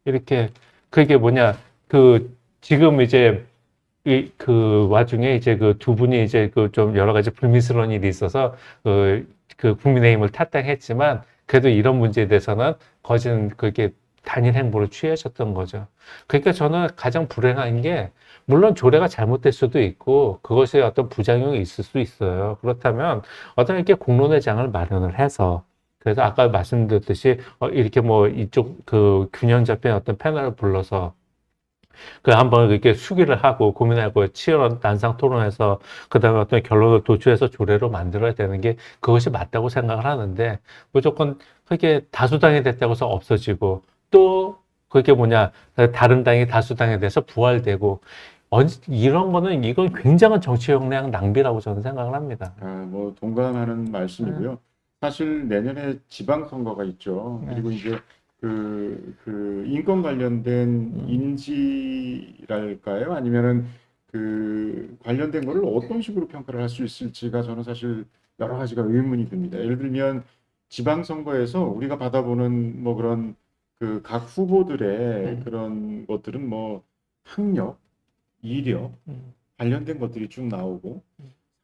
이렇게 그게 지금 이제 그 와중에 이제 그 두 분이 이제 좀 여러 가지 불미스러운 일이 있어서 국민의힘을 탈당했지만 그래도 이런 문제에 대해서는 그게 단일 행보를 취하셨던 거죠. 그러니까 저는 가장 불행한 게 물론 조례가 잘못될 수도 있고 그것이 어떤 부작용이 있을 수 있어요. 그렇다면 어떤 이렇게 공론회장을 마련을 해서 그래서 아까 말씀드렸듯이 이렇게 뭐 이쪽 그 균형 잡힌 어떤 패널을 불러서 그 한번 이렇게 수기를 하고 고민하고 치열한 난상 토론해서 그다음에 어떤 결론을 도출해서 조례로 만들어야 되는 게 그것이 맞다고 생각을 하는데 무조건 그게 다수당이 됐다고 해서 없어지고 또 그게 뭐냐 다른 당이 다수당이 돼서 부활되고 이런 거는 이건 굉장한 정치 역량 낭비라고 저는 생각을 합니다. 뭐 동감하는 말씀이고요. 사실 내년에 지방선거가 있죠. 네. 그리고 이제 그 인권 관련된 인지랄까요? 아니면은 그 관련된 거를 어떤 식으로 평가를 할 수 있을지가 저는 사실 여러 가지가 의문이 듭니다. 예를 들면 지방선거에서 우리가 받아보는 뭐 그런 그 각 후보들의 그런 것들은 뭐 학력, 이력 관련된 것들이 쭉 나오고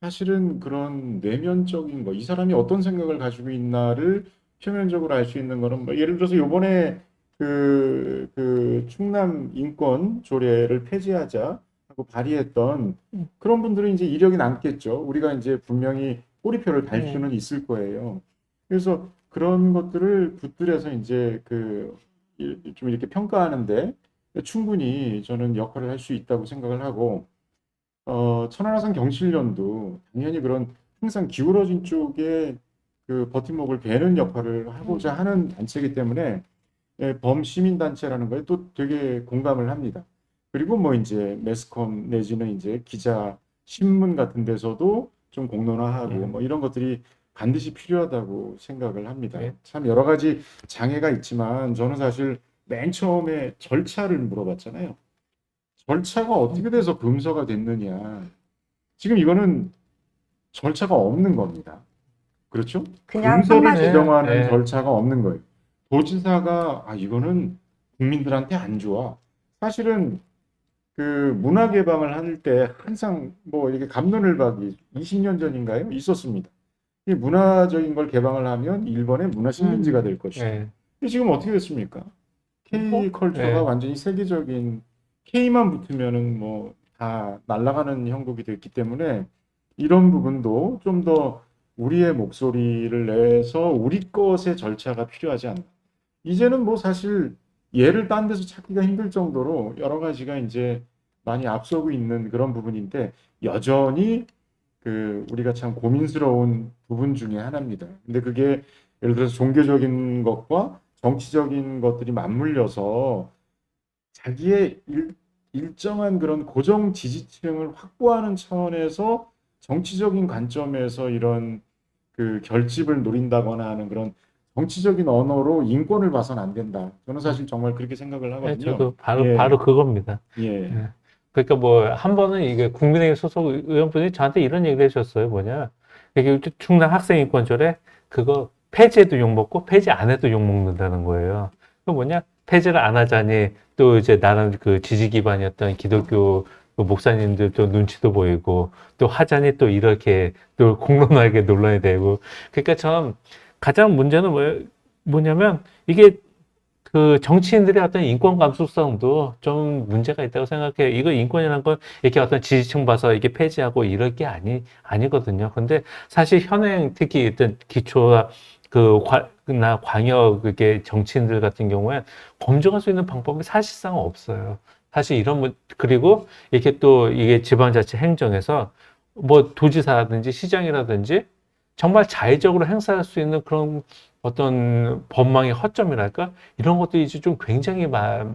사실은 그런 내면적인 거, 이 사람이 어떤 생각을 가지고 있나를 표면적으로 알 수 있는 거는 뭐 예를 들어서 요번에 그 충남 인권 조례를 폐지하자 하고 발의했던 그런 분들은 이제 이력이 남겠죠. 우리가 이제 분명히 꼬리표를 달 수는 있을 거예요. 그래서 그런 것들을 붙들여서 이제 그 좀 이렇게 평가하는데 충분히 저는 역할을 할 수 있다고 생각을 하고 천안함 경실련도 당연히 그런 항상 기울어진 쪽에 그 버팀목을 베는 역할을 하고자 하는 단체이기 때문에 범시민 단체라는 거에 또 되게 공감을 합니다. 그리고 뭐 이제 매스컴 내지는 이제 기자, 신문 같은 데서도 좀 공론화하고 뭐 이런 것들이 반드시 필요하다고 생각을 합니다. 네. 참 여러 가지 장애가 있지만 저는 사실 맨 처음에 절차를 물어봤잖아요. 절차가 어떻게 돼서 금서가 됐느냐. 지금 이거는 절차가 없는 겁니다. 그렇죠? 그냥 금서를 한마디 지정하는 네. 절차가 없는 거예요. 도지사가 이거는 국민들한테 안 좋아. 사실은 그 문화 개방을 할 때 항상 뭐 이렇게 갑론을박이 20년 전인가요? 있었습니다. 이 문화적인 걸 개방을 하면 일본의 문화 식민지가 될 것이다. 네. 근데 지금 어떻게 됐습니까? K 컬처가 네. 완전히 세계적인 K만 붙으면은 뭐 다 날아가는 형국이 됐기 때문에 이런 부분도 좀 더 우리의 목소리를 내서 우리 것의 절차가 필요하지 않나. 이제는 뭐 사실 예를 딴 데서 찾기가 힘들 정도로 여러 가지가 이제 많이 앞서고 있는 그런 부분인데 여전히 그 우리가 참 고민스러운 부분 중에 하나입니다. 근데 그게 예를 들어서 종교적인 것과 정치적인 것들이 맞물려서 자기의 일정한 그런 고정 지지층을 확보하는 차원에서 정치적인 관점에서 이런 그 결집을 노린다거나 하는 그런 정치적인 언어로 인권을 봐서는 안 된다. 저는 사실 정말 그렇게 생각을 네, 하거든요. 저도 바로 예, 바로 그겁니다. 예, 네. 그러니까 뭐 한 번은 이게 국민의힘 소속 의원분이 저한테 이런 얘기를 해주셨어요. 뭐냐? 이게 충남 학생인권조례 그거 폐지해도 욕 먹고 폐지 안 해도 욕 먹는다는 거예요. 그 뭐냐? 폐지를 안 하자니 또 이제 나는 그 지지 기반이었던 기독교 그 목사님들도 눈치도 보이고 또 하자니 또 이렇게 또 공론화하게 논란이 되고 그러니까 참 가장 문제는 뭐냐면 이게 그 정치인들의 어떤 인권 감수성도 좀 문제가 있다고 생각해요. 이거 인권이라는 건 이렇게 어떤 지지층 봐서 이게 폐지하고 이럴 게 아니거든요. 근데 사실 현행 특히 어떤 기초와 나 광역 그게 정치인들 같은 경우에 검증할 수 있는 방법이 사실상 없어요. 사실 그리고 이렇게 또 이게 지방자치 행정에서 뭐 도지사라든지 시장이라든지 정말 자의적으로 행사할 수 있는 그런 어떤 법망의 허점이랄까? 이런 것들이 이제 좀 굉장히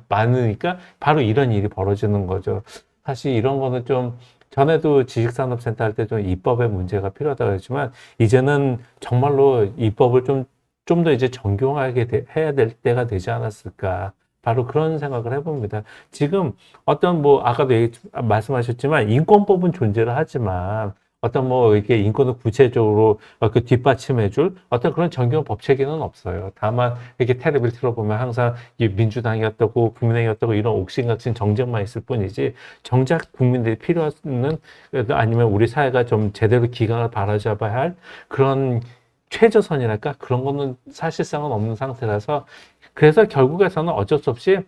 많으니까 바로 이런 일이 벌어지는 거죠. 사실 이런 거는 좀 전에도 지식산업센터 할 때 좀 입법의 문제가 필요하다고 했지만 이제는 정말로 입법을 좀 더 이제 정교하게 해야 될 때가 되지 않았을까. 바로 그런 생각을 해봅니다. 지금 어떤 뭐 아까도 말씀하셨지만 인권법은 존재를 하지만 어떤 뭐 이렇게 인권을 구체적으로 그 뒷받침해줄 어떤 그런 정교한 법 체계는 없어요. 다만 이렇게 텔레비를 틀어보면 항상 이 민주당이었다고 국민의힘이었다고 이런 옥신각신 정쟁만 있을 뿐이지 정작 국민들이 필요한 아니면 우리 사회가 좀 제대로 기강을 바라잡아야 할 그런 최저선이랄까? 그런 거는 사실상은 없는 상태라서 그래서 결국에서는 어쩔 수 없이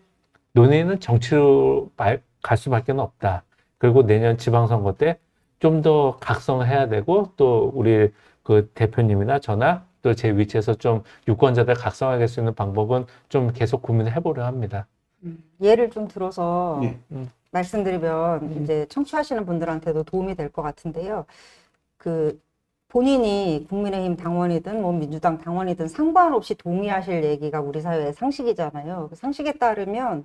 논의는 정치로 갈 수밖에 없다. 그리고 내년 지방선거 때 좀 더 각성을 해야 되고 또 우리 그 대표님이나 저나 또 제 위치에서 좀 유권자들 각성하게 할 수 있는 방법은 좀 계속 고민을 해보려 합니다. 예를 좀 들어서 예. 말씀드리면 이제 청취하시는 분들한테도 도움이 될 것 같은데요. 그 본인이 국민의힘 당원이든 뭐 민주당 당원이든 상관없이 동의하실 얘기가 우리 사회의 상식이잖아요. 그 상식에 따르면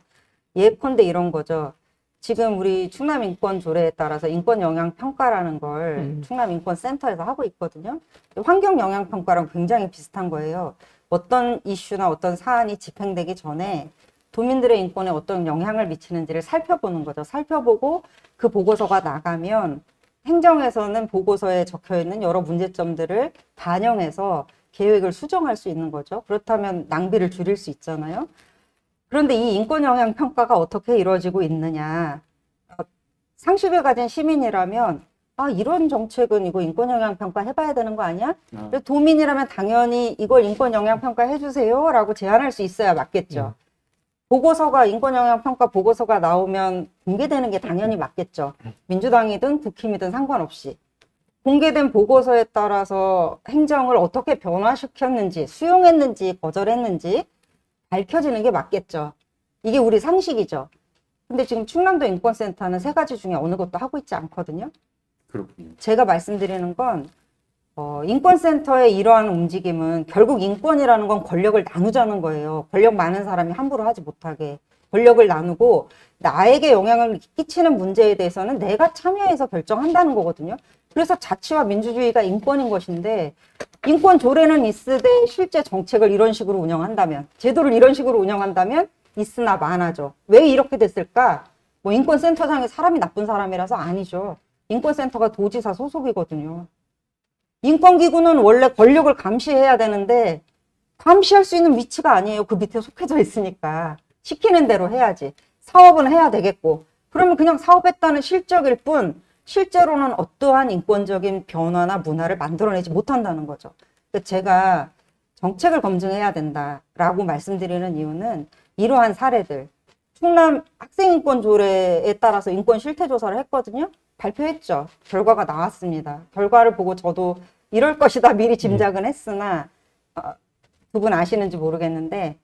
예컨대 이런 거죠. 지금 우리 충남인권조례에 따라서 인권영향평가라는 걸 충남인권센터에서 하고 있거든요. 환경영향평가랑 굉장히 비슷한 거예요. 어떤 이슈나 어떤 사안이 집행되기 전에 도민들의 인권에 어떤 영향을 미치는지를 살펴보는 거죠. 살펴보고 그 보고서가 나가면 행정에서는 보고서에 적혀 있는 여러 문제점들을 반영해서 계획을 수정할 수 있는 거죠. 그렇다면 낭비를 줄일 수 있잖아요. 그런데 이 인권영향평가가 어떻게 이루어지고 있느냐. 상식을 가진 시민이라면 이런 정책은 이거 인권영향평가 해봐야 되는 거 아니야? 도민이라면 당연히 이걸 인권영향평가 해주세요 라고 제안할 수 있어야 맞겠죠. 보고서가 인권영향평가 보고서가 나오면 공개되는 게 당연히 맞겠죠. 민주당이든 국힘이든 상관없이. 공개된 보고서에 따라서 행정을 어떻게 변화시켰는지, 수용했는지, 거절했는지 밝혀지는 게 맞겠죠. 이게 우리 상식이죠. 근데 지금 충남도 인권센터는 세 가지 중에 어느 것도 하고 있지 않거든요. 그렇군요. 제가 말씀드리는 건 인권센터의 이러한 움직임은 결국 인권이라는 건 권력을 나누자는 거예요. 권력 많은 사람이 함부로 하지 못하게. 권력을 나누고 나에게 영향을 끼치는 문제에 대해서는 내가 참여해서 결정한다는 거거든요. 그래서 자치와 민주주의가 인권인 것인데 인권 조례는 있으되 실제 정책을 이런 식으로 운영한다면 제도를 이런 식으로 운영한다면 있으나 마나죠. 왜 이렇게 됐을까? 뭐 인권센터장이 사람이 나쁜 사람이라서 아니죠. 인권센터가 도지사 소속이거든요. 인권기구는 원래 권력을 감시해야 되는데 감시할 수 있는 위치가 아니에요. 그 밑에 속해져 있으니까. 시키는 대로 해야지. 사업은 해야 되겠고. 그러면 그냥 사업했다는 실적일 뿐 실제로는 어떠한 인권적인 변화나 문화를 만들어내지 못한다는 거죠. 그러니까 제가 정책을 검증해야 된다라고 말씀드리는 이유는 이러한 사례들. 충남 학생인권조례에 따라서 인권 실태조사를 했거든요. 발표했죠. 결과가 나왔습니다. 결과를 보고 저도 이럴 것이다 미리 짐작은 했으나 두 분 아시는지 모르겠는데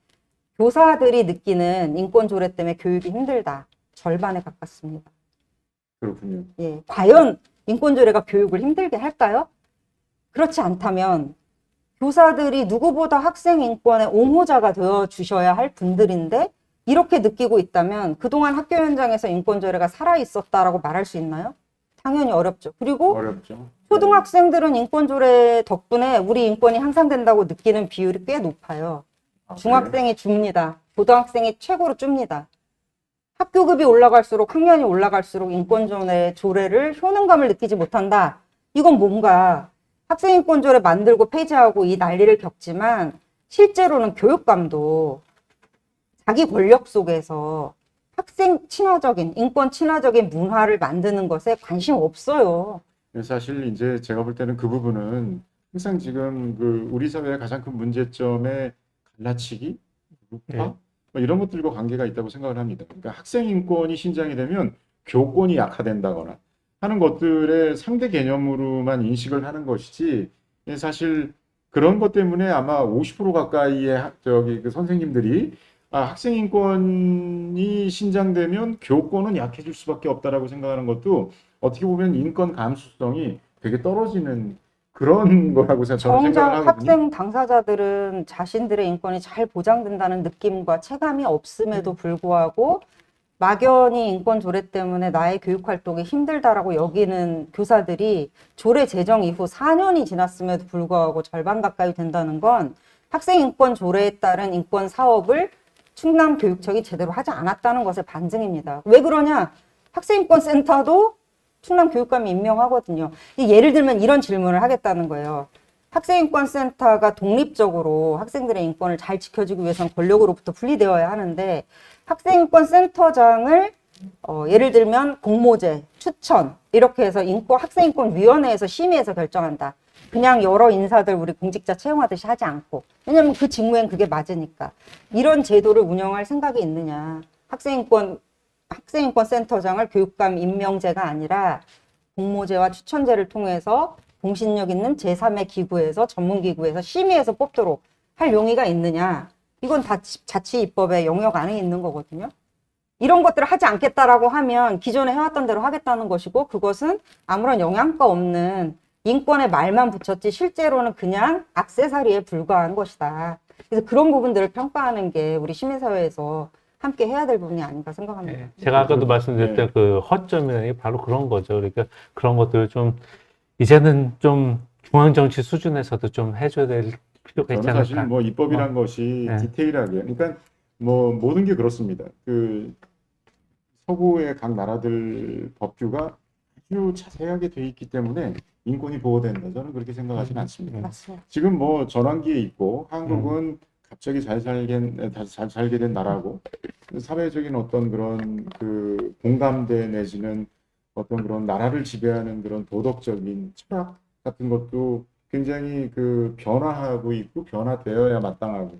교사들이 느끼는 인권조례 때문에 교육이 힘들다. 절반에 가깝습니다. 그렇군요. 예, 과연 인권조례가 교육을 힘들게 할까요? 그렇지 않다면 교사들이 누구보다 학생 인권의 옹호자가 되어 주셔야 할 분들인데 이렇게 느끼고 있다면 그동안 학교 현장에서 인권조례가 살아있었다라고 말할 수 있나요? 당연히 어렵죠. 그리고 어렵죠. 초등학생들은 인권조례 덕분에 우리 인권이 향상된다고 느끼는 비율이 꽤 높아요. 중학생이 줍니다. 고등학생이 최고로 줍니다. 학교급이 올라갈수록 학년이 올라갈수록 인권조례를 효능감을 느끼지 못한다. 이건 뭔가 학생인권조례 만들고 폐지하고 이 난리를 겪지만 실제로는 교육감도 자기 권력 속에서 학생 친화적인 인권 친화적인 문화를 만드는 것에 관심 없어요. 사실 이제 제가 볼 때는 그 부분은 항상 지금 그 우리 사회의 가장 큰 문제점의 갈라치기, 루파 뭐 이런 것들과 관계가 있다고 생각을 합니다. 그러니까 학생 인권이 신장이 되면 교권이 약화된다거나 하는 것들의 상대 개념으로만 인식을 하는 것이지 사실 그런 것 때문에 아마 50% 가까이의 그 선생님들이 학생 인권이 신장되면 교권은 약해질 수밖에 없다라고 생각하는 것도 어떻게 보면 인권 감수성이 되게 떨어지는 그런 거라고 저는 생각을 정작 하거든요. 학생 당사자들은 자신들의 인권이 잘 보장된다는 느낌과 체감이 없음에도 불구하고 막연히 인권 조례 때문에 나의 교육 활동이 힘들다라고 여기는 교사들이 조례 제정 이후 4년이 지났음에도 불구하고 절반 가까이 된다는 건 학생 인권 조례에 따른 인권 사업을 충남교육청이 제대로 하지 않았다는 것의 반증입니다. 왜 그러냐? 학생인권센터도 충남교육감이 임명하거든요. 예를 들면 이런 질문을 하겠다는 거예요. 학생인권센터가 독립적으로 학생들의 인권을 잘 지켜주기 위해서는 권력으로부터 분리되어야 하는데 학생인권센터장을 예를 들면 공모제, 추천 이렇게 해서 학생인권위원회에서 심의해서 결정한다. 그냥 여러 인사들 우리 공직자 채용하듯이 하지 않고. 왜냐면 그 직무엔 그게 맞으니까. 이런 제도를 운영할 생각이 있느냐. 학생인권센터장을 교육감 임명제가 아니라 공모제와 추천제를 통해서 공신력 있는 제3의 기구에서 전문기구에서 심의해서 뽑도록 할 용의가 있느냐. 이건 다 자치입법의 영역 안에 있는 거거든요. 이런 것들을 하지 않겠다라고 하면 기존에 해왔던 대로 하겠다는 것이고, 그것은 아무런 영향가 없는 인권에 말만 붙였지 실제로는 그냥 액세서리에 불과한 것이다. 그래서 그런 부분들을 평가하는 게 우리 시민사회에서 함께 해야 될 부분이 아닌가 생각합니다. 네, 제가 아까도 말씀드렸던 그 허점이 바로 그런 거죠. 그러니까 그런 것들을 좀 이제는 좀 중앙정치 수준에서도 좀 해줘야 될 필요가 있지 저는 사실 않을까. 뭐 입법이란 것이 네. 디테일하게, 그러니까 뭐 모든 게 그렇습니다. 그 서구의 각 나라들 법규가 아주 자세하게 돼 있기 때문에 인권이 보호된다. 저는 그렇게 생각하지는 않습니다. 맞습니다. 지금 뭐 전환기에 있고 한국은 갑자기 잘 살게 된 나라고, 사회적인 어떤 그런 그 공감대 내지는 어떤 그런 나라를 지배하는 그런 도덕적인 철학 같은 것도 굉장히 그 변화하고 있고 변화되어야 마땅하고,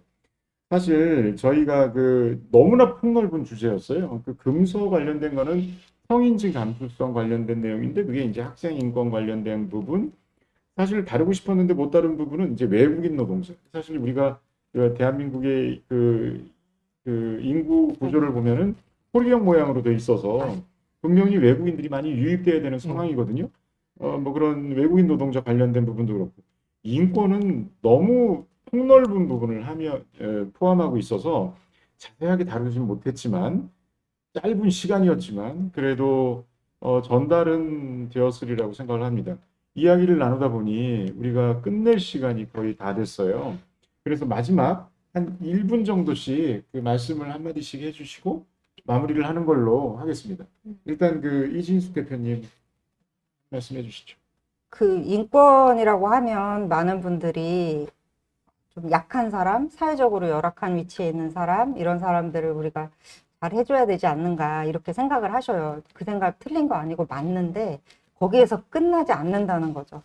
사실 저희가 그 너무나 폭넓은 주제였어요. 그 금서 관련된 거는 성인지 감수성 관련된 내용인데, 그게 이제 학생 인권 관련된 부분, 사실 다루고 싶었는데 못 다룬 부분은 이제 외국인 노동자. 사실 우리가 그 대한민국의 그 인구 구조를 보면은 호리형 모양으로 돼 있어서 분명히 외국인들이 많이 유입돼야 되는 상황이거든요. 뭐 그런 외국인 노동자 관련된 부분도 그렇고, 인권은 너무 폭넓은 부분을 포함하고 있어서 자세하게 다루지는 못했지만, 짧은 시간이었지만 그래도 전달은 되었으리라고 생각을 합니다. 이야기를 나누다 보니 우리가 끝낼 시간이 거의 다 됐어요. 그래서 마지막 한 1분 정도씩 그 말씀을 한마디씩 해주시고 마무리를 하는 걸로 하겠습니다. 일단 그 이진숙 대표님 말씀해 주시죠. 그 인권이라고 하면 많은 분들이 좀 약한 사람, 사회적으로 열악한 위치에 있는 사람, 이런 사람들을 우리가 잘 해줘야 되지 않는가 이렇게 생각을 하셔요. 그 생각 틀린 거 아니고 맞는데 거기에서 끝나지 않는다는 거죠.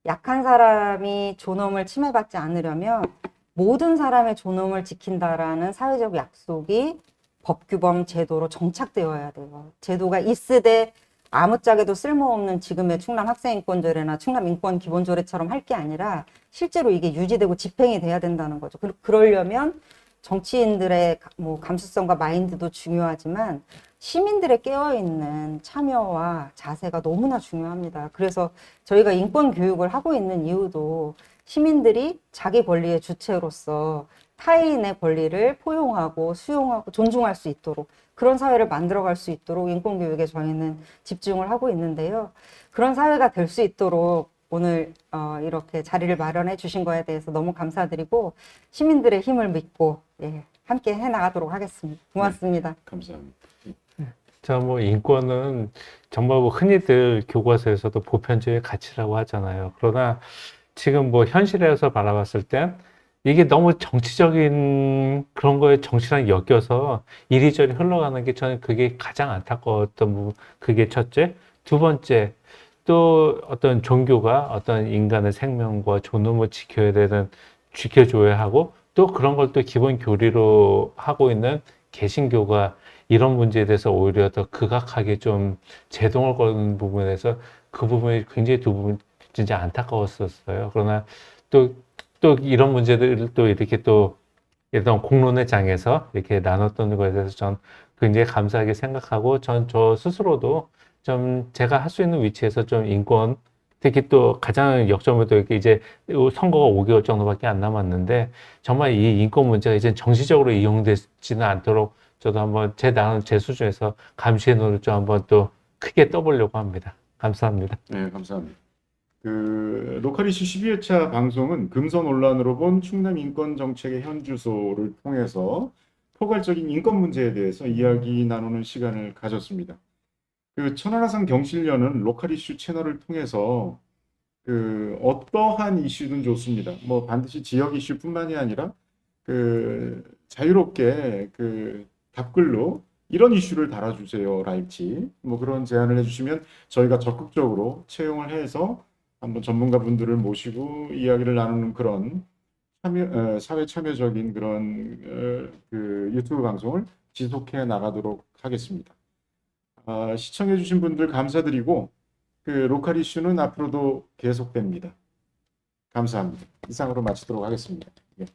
약한 사람이 존엄을 침해받지 않으려면 모든 사람의 존엄을 지킨다라는 사회적 약속이 법규범 제도로 정착되어야 돼요. 제도가 있으되 아무짝에도 쓸모없는 지금의 충남 학생인권조례나 충남 인권기본조례처럼 할 게 아니라 실제로 이게 유지되고 집행이 돼야 된다는 거죠. 그러려면 정치인들의 뭐 감수성과 마인드도 중요하지만 시민들의 깨어있는 참여와 자세가 너무나 중요합니다. 그래서 저희가 인권 교육을 하고 있는 이유도 시민들이 자기 권리의 주체로서 타인의 권리를 포용하고 수용하고 존중할 수 있도록 그런 사회를 만들어갈 수 있도록 인권교육에 저희는 집중을 하고 있는데요. 그런 사회가 될 수 있도록 오늘 이렇게 자리를 마련해 주신 거에 대해서 너무 감사드리고 시민들의 힘을 믿고 함께 해나가도록 하겠습니다. 고맙습니다. 네, 감사합니다. 자, 뭐 인권은 정말 뭐 흔히들 교과서에서도 보편적인 가치라고 하잖아요. 그러나 지금 뭐 현실에서 바라봤을 땐 이게 너무 정치적인 그런 거에 정치랑 엮여서 이리저리 흘러가는 게 저는 그게 가장 안타까웠던 부분. 그게 첫째. 두 번째, 또 어떤 종교가 어떤 인간의 생명과 존엄을 지켜줘야 하고 또 그런 걸 또 기본 교리로 하고 있는 개신교가 이런 문제에 대해서 오히려 더 극악하게 좀 제동을 거는 부분에서 그 부분이 굉장히 두 부분 진짜 안타까웠었어요. 그러나 또 이런 문제들을 또 이렇게 또 이런 공론의 장에서 이렇게 나눴던 것에 대해서 전 굉장히 감사하게 생각하고 저 스스로도 좀 제가 할 수 있는 위치에서 좀 인권 특히 또 가장 역점을 이렇게 이제 선거가 5개월 정도밖에 안 남았는데 정말 이 인권 문제가 이제 정치적으로 이용되지는 않도록 저도 한번 제 수준에서 감시의 눈을 좀 한번 또 크게 떠보려고 합니다. 감사합니다. 네, 감사합니다. 그 로컬 이슈 12회차 방송은 금서 논란으로 본 충남 인권 정책의 현주소를 통해서 포괄적인 인권 문제에 대해서 이야기 나누는 시간을 가졌습니다. 그 천안함 경실련은 로컬 이슈 채널을 통해서 그 어떠한 이슈든 좋습니다. 뭐 반드시 지역 이슈뿐만이 아니라 그 자유롭게 그 답글로 이런 이슈를 달아주세요랄지 뭐 그런 제안을 해주시면 저희가 적극적으로 채용을 해서 한번 전문가분들을 모시고 이야기를 나누는 그런 사회 참여적인 그런 그 유튜브 방송을 지속해 나가도록 하겠습니다. 시청해주신 분들 감사드리고 그 로컬 이슈는 앞으로도 계속됩니다. 감사합니다. 이상으로 마치도록 하겠습니다. 예.